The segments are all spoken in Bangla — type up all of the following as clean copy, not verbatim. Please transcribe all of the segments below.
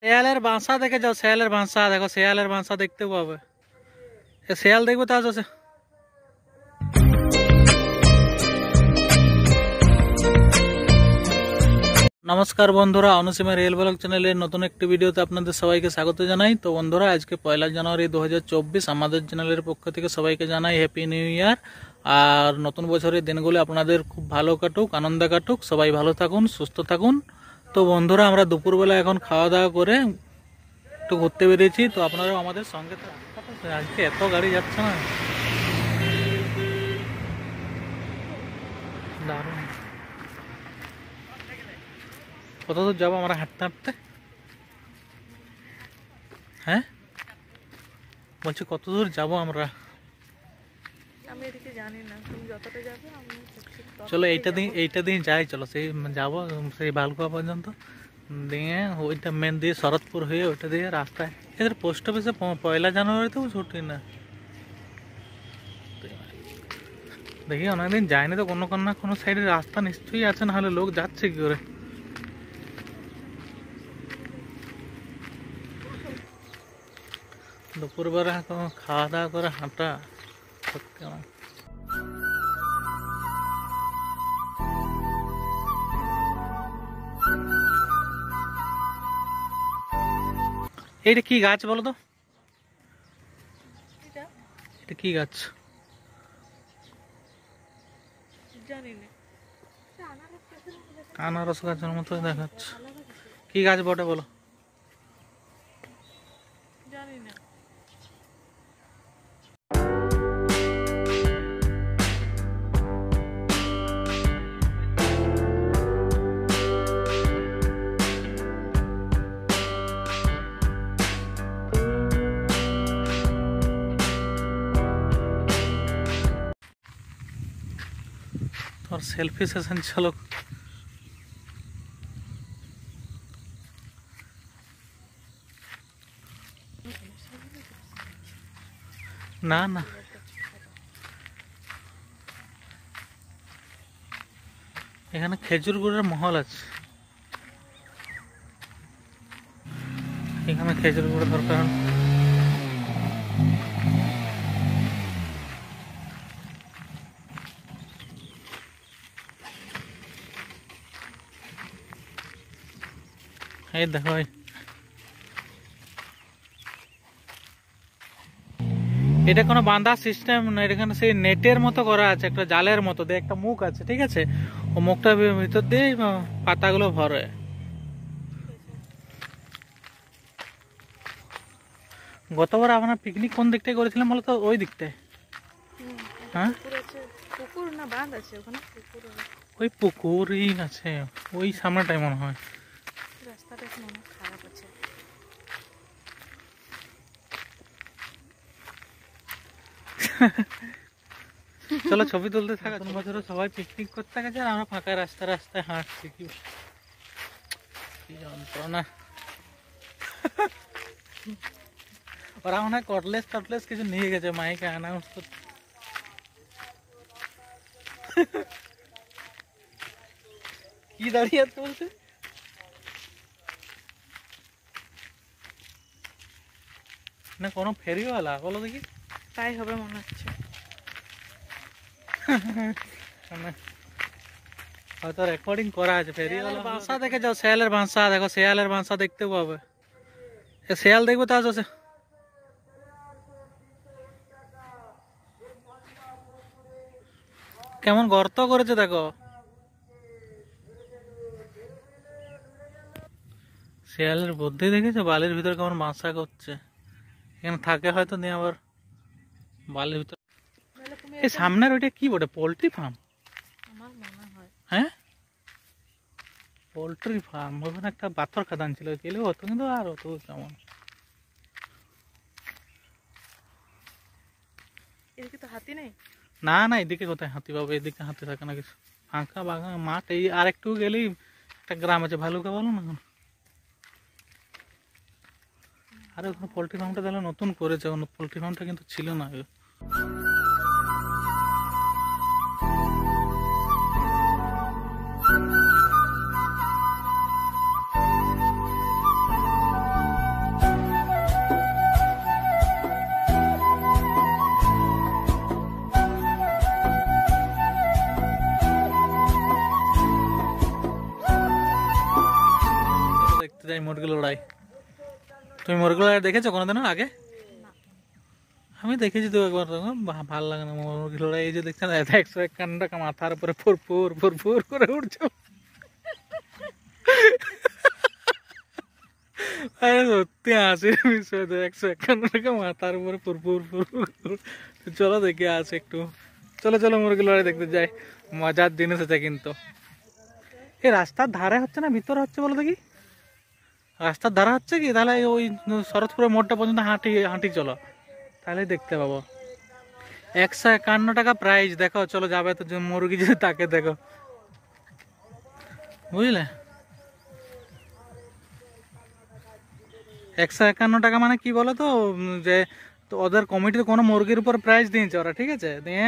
শেয়ালের বাসা দেখে যাও, শেয়ালের বাসা দেখো, শেয়ালের বাসা দেখতে পাবে। শেয়াল দেখবো তা আছে। নমস্কার বন্ধুরা, অনুসীমা রিয়েল ব্লগ চ্যানেলের নতুন একটি ভিডিওতে আপনাদের সবাইকে স্বাগত জানাই। তো বন্ধুরা, আজকে 1 জানুয়ারি 2024, আমাদের চ্যানেলের পক্ষ থেকে সবাইকে জানাই হ্যাপি নিউ ইয়ার। আর নতুন বছরের দিনগুলো আপনাদের খুব ভালো কাটুক, আনন্দে কাটুক, সবাই ভালো থাকুন, সুস্থ থাকুন। তো বন্ধুরা, আমরা দুপুরবেলা এখন খাওয়া দাওয়া করে একটু ঘুরতে বেরিয়েছি। তো আপনারাও আমাদের সঙ্গে থাকুন। আজকে এত গাড়ি যাচ্ছে না, দারুণ। কত দূর যাবো আমরা হাঁটতে হাঁটতে? হ্যাঁ বলছি, কত দূর যাবো আমরা? চলো এইটা দিয়ে যাই, চলো সেই যাবো সেই ভালকুয়া পর্যন্ত, দিয়ে ওইটা মেন দিয়ে শরৎপুর হয়ে ওইটা দিয়ে রাস্তায়। এদের পোস্ট অফিসে 1 জানুয়ারিতেও ছুটি না। দেখি অনেকদিন যায়নি তো, কোনো না কোনো সাইডে রাস্তা নিশ্চয়ই আছে, না হলে লোক যাচ্ছে কি করে। দুপুরবেলা খাওয়া দাওয়া করে হাঁটা সত্যি আমার। এইটা কি গাছ বলো তো? এটা কি গাছ জানি না, আনারস গাছের মতো দেখাচ্ছে। কি গাছ বটে বলো? জানি না। और सेल्फी सेशन चलो। ना ना এখানে খেজুর গুড়ের মহল আছে, এখানে খেজুর গুড়ের দরকার। এই দেখো, এটা কোনো বাঁধা সিস্টেম না, এখানে সেই নেটের মতো করা আছে, একটা জালের মতো দিয়ে একটা মুখ আছে, ঠিক আছে? ও মুখটার ভিতর দিয়ে পাতাগুলো ভরে। গতবার আমরা পিকনিক কোন দিকটায় করেছিলাম বলো তো? ওই দিকটায়। হ্যাঁ, পুকুর না বাঁধ আছে ওখানে? ওই পুকুরই আছে, ওই সামনেটাই মনে হয়। রাস্তাটা এখন অনেক খারাপ আছে। চলো ছবি তুলতে থাকা। নতুন বছরে সবাই পিকনিক করতে গেছে আর আমরা ফাঁকা রাস্তায় রাস্তায় হাঁটছি। কি যন্ত্রণা! ওরা মনে হয় কটলেস টটলেস কিছু নিয়ে গেছে, মাইকে অ্যানাউন্স করতে। কি দাঁড়িয়ে আছে বলছে না, কোনো ফেরিওয়ালা বলো দেখি? তাই হবে মনে হচ্ছে। হয়তো রেকর্ডিং করা আছে। ফেরিওয়ালা বাসা দেখে যাও, শেয়ালের বাসা দেখো, শেয়ালের বাসা দেখতে পাবে। শেয়াল দেখবো তা আছে। কেমন গর্ত করেছে দেখো। শেয়ালের বুদ্ধি দেখেছো, বালির ভিতর কেমন বাসা করছে। এখানে থাকে হয়তো, নিয়ে আবার বালির ভিতর। এই সামনের ওইটা কি বটে? পোল্ট্রি ফার্ম আমার মনে হয়। হ্যাঁ, পোল্ট্রি ফার্ম। ওখানে একটা পাথর খাদান ছিল, গেলে হতো, কিন্তু আর হতো কেমন। এদিকে তো হাতি নেই। না না, এদিকে কোথায় হাতি পাবো? এদিকে হাতি থাকে না কিছু, ফাঁকা বাগান মাঠ। এই আর একটু গেলেই একটা গ্রাম আছে, ভালুকা বলো না। আরে ওখানে পোল্ট্রি ফার্মটা তাহলে নতুন করেছে, পোল্ট্রি ফার্মটা কিন্তু ছিল না। মুরগি লড়াই। তুমি মুরগি লড়াই দেখেছো কোনোদিনও আগে? আমি দেখেছি তো একবার, ভালো লাগে না মুরগি লড়াই। এই যে দেখছেন 151 টাকা মাথার উপরে ফুরফুর ফুরফুর করে উঠছে। আরে সত্যি হাসির বিষয় তো, 151 টাকা মাথার উপরে ফুরফুর ফুরফুর। চলো দেখে আসে একটু, চলো চলো মুরগি লড়াই দেখতে যাই। মজার জিনিস আছে কিন্তু। এই রাস্তার ধারে হচ্ছে না ভিতরে হচ্ছে বলো দেখি? রাস্তার ধারে হচ্ছে কি? তাহলে ওই শরৎপুরের মোড়টা পর্যন্ত হাঁটি হাঁটি চলো, তাহলে দেখতে পাবো। 151 টাকা প্রাইস। দেখো চলো যাবে তো, মুরগি যদি তাকে দেখো, বুঝলে? 151 টাকা মানে কি বলো তো, যে তো ওদের কমিটিতে কোনো মুরগির উপর প্রাইস দিয়েছে ওরা, ঠিক আছে? দিয়ে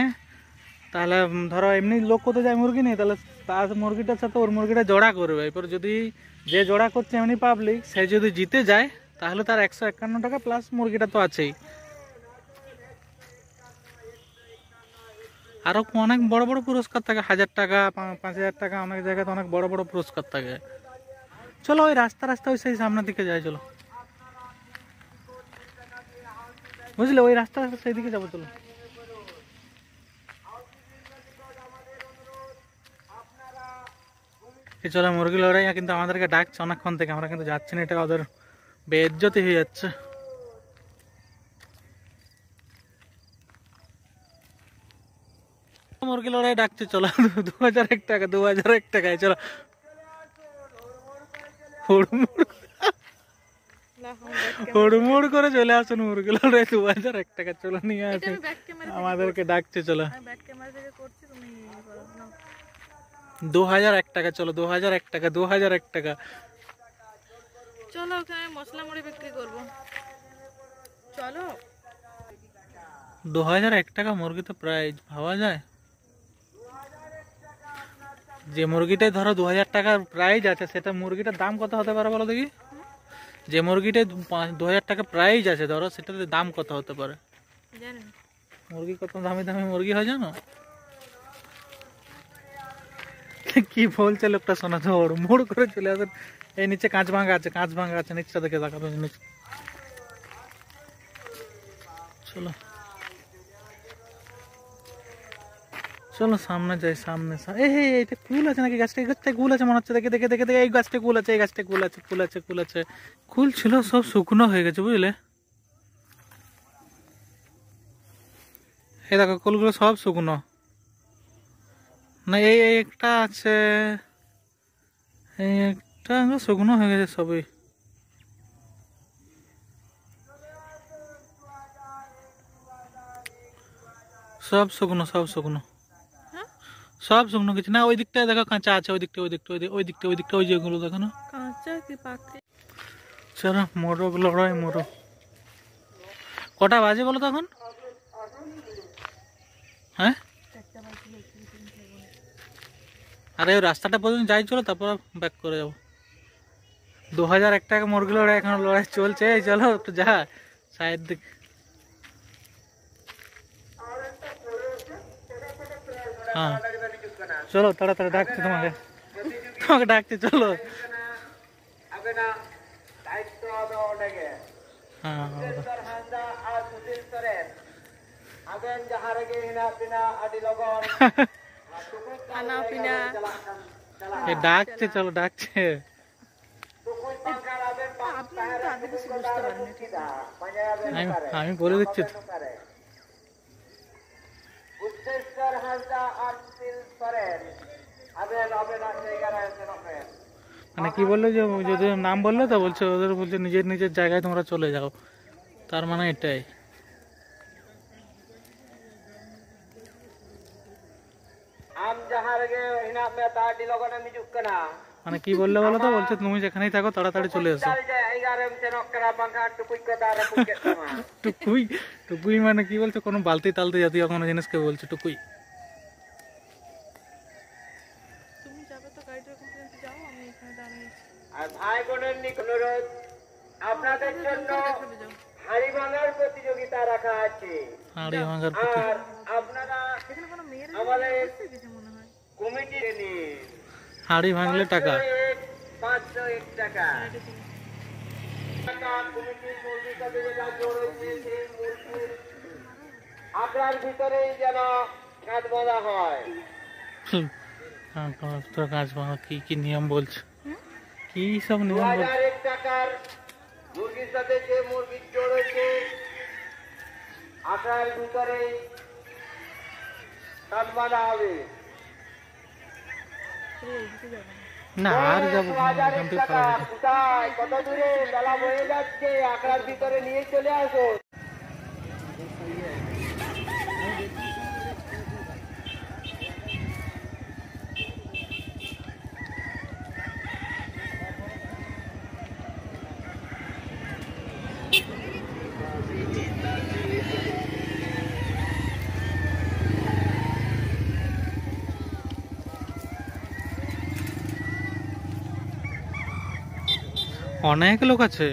তাহলে ধরো এমনি লোক কোথাও যায় মুরগি নেই, তাহলে তার মুরগিটার সাথে ওর মুরগিটা জোড়া করবে। এরপর যদি যে জোড়া করছে এমনি পাবলিক, সে যদি জিতে যায় তাহলে তার 151 টাকা প্লাস মুরগিটা তো আছেই। আরো অনেক বড় বড় পুরস্কার থাকে, 1000 টাকা 5000 টাকা, অনেক জায়গাতে অনেক বড় বড় পুরস্কার থাকে। চলো ওই রাস্তা রাস্তা ওই সেই সামনের দিকে যাই, চলো বুঝলে? ওই রাস্তা রাস্তা সেই দিকে যাবো, চলো। চলো মুরগি লড়াই কিন্তু আমাদেরকে ডাকছে অনেকক্ষণ থেকে, আমরা কিন্তু যাচ্ছি না, এটা ওদের বেইজ্জতি হয়ে যাচ্ছে। মুরগি লড়াই ডাকছে, চলো 2001 টাকা, 2001 টাকায় চলো। হুড়মুড় করে চলে আসুন, মুরগি লড়াই 2001 টাকা, চলো নিয়ে আসুন, আমাদেরকে ডাকছে। চলো 2001 টাকা, চলো 2001 টাকা, 2001 টাকা। চলো ওখানে মশলা মুড়ি বিক্রি করবো, চলো। 2001 টাকা মুরগি তো প্রাইস ভাবা যায়। যে মুরগিটাই ধরো 2000 টাকার প্রাইস আছে, সেটা মুরগিটার দাম কত হতে পারে বলো দেখি? যে মুরগিটাই 2000 টাকা প্রাইস আছে ধরো, সেটার দাম কত হতে পারে? মুরগি কত দামি দামি মুরগি হয় জানো? কি বলছে লোকটা, শোনা তো, মোড় করে চলে আসেন। এই নিচে কাঁচ ভাঙা আছে, কাঁচ ভাঙা আছে, নিচটা দেখে দেখাবে নিচে। চলো চলো সামনে যাই, সামনে এইটা কুল আছে নাকি? গাছটা, এই গাছটা কুল আছে মনে হচ্ছে, দেখে দেখে দেখে দেখে, এই গাছটা কুল আছে, এই গাছটা কুল আছে, কুল আছে, কুল আছে। কুল ছিল সব শুকনো হয়ে গেছে, বুঝলে? এই দেখো কুলগুলো সব শুকনো। না এই একটা আছে, এই একটা শুকনো হয়ে গেছে সবই। সব শুকনো, সব শুকনো, সব শুকনো, কিছু না। ওই দিকটায় দেখো কাঁচা আছে, ওই দিকটা, ওই দিকটা, ওই দিকটা, ওই দিকটা, ওই যেগুলো দেখো না কাঁচা কি পাকে। চলো মোরগ লড়াই, মোরগ। কটা বাজে বলো তখন? হ্যাঁ, আরে ওই রাস্তাটা পর্যন্ত যাই, চলো তারপর ব্যাক করে যাবো। 2001 টাকা মুরগি লড়াই, এখন লড়াই চলছে। এই চলো একটু যা সাইড দিক। হ্যাঁ চলো তাড়াতাড়ি, ডাকছে তোমাকে, তোমাকে ডাকছে, চলো। ডাকছে, চলো ডাকছে। আমি বলে দিচ্ছি তো। মানে কি বললো, যে যদি নাম বললো তো বলছে, ওদের বলছে নিজের নিজের জায়গায় তোমরা চলে যাও, তার মানে এটাই। মানে কি বললো বলো তো, বলছে তুমি যেখানেই থাকো তাড়াতাড়ি চলে এসো। টুকুই, টুকুই মানে কি বলছে? কোনো বালতি টালতি জাতীয় কোনো জিনিসকে বলছে টুকুই। আর ভাই বোনের অনুরোধ, আপনাদের জন্য হাড়ি ভাঙার প্রতিযোগিতা রাখা আছে। হাড়ি ভাঙার আর আপনারা আমাদের কমিটি নিন। হাড়ি ভাঙলে টাকা 501 টাকা। কমিটির মুরগির সাথে যেটা জড়েছে সেই মুরগির আখড়ার ভিতরেই যেন কাজ বাঁধা হয়। তোর কাজ বাঁধা কি কি নিয়ম বলছে, কি সব নিয়ম বলছে? 2001 টাকার মুরগির সাথে যে মুরগির জড়েছে আখড়ার ভিতরেই কাজ বাঁধা হবে। না আর যাবো না, এখান থেকে পালাবো না। কোথায় কত দূরে বেলা বয়ে যাচ্ছে, আখড়ার ভিতরে নিয়ে চলে আসো। অনেক লোক আছে।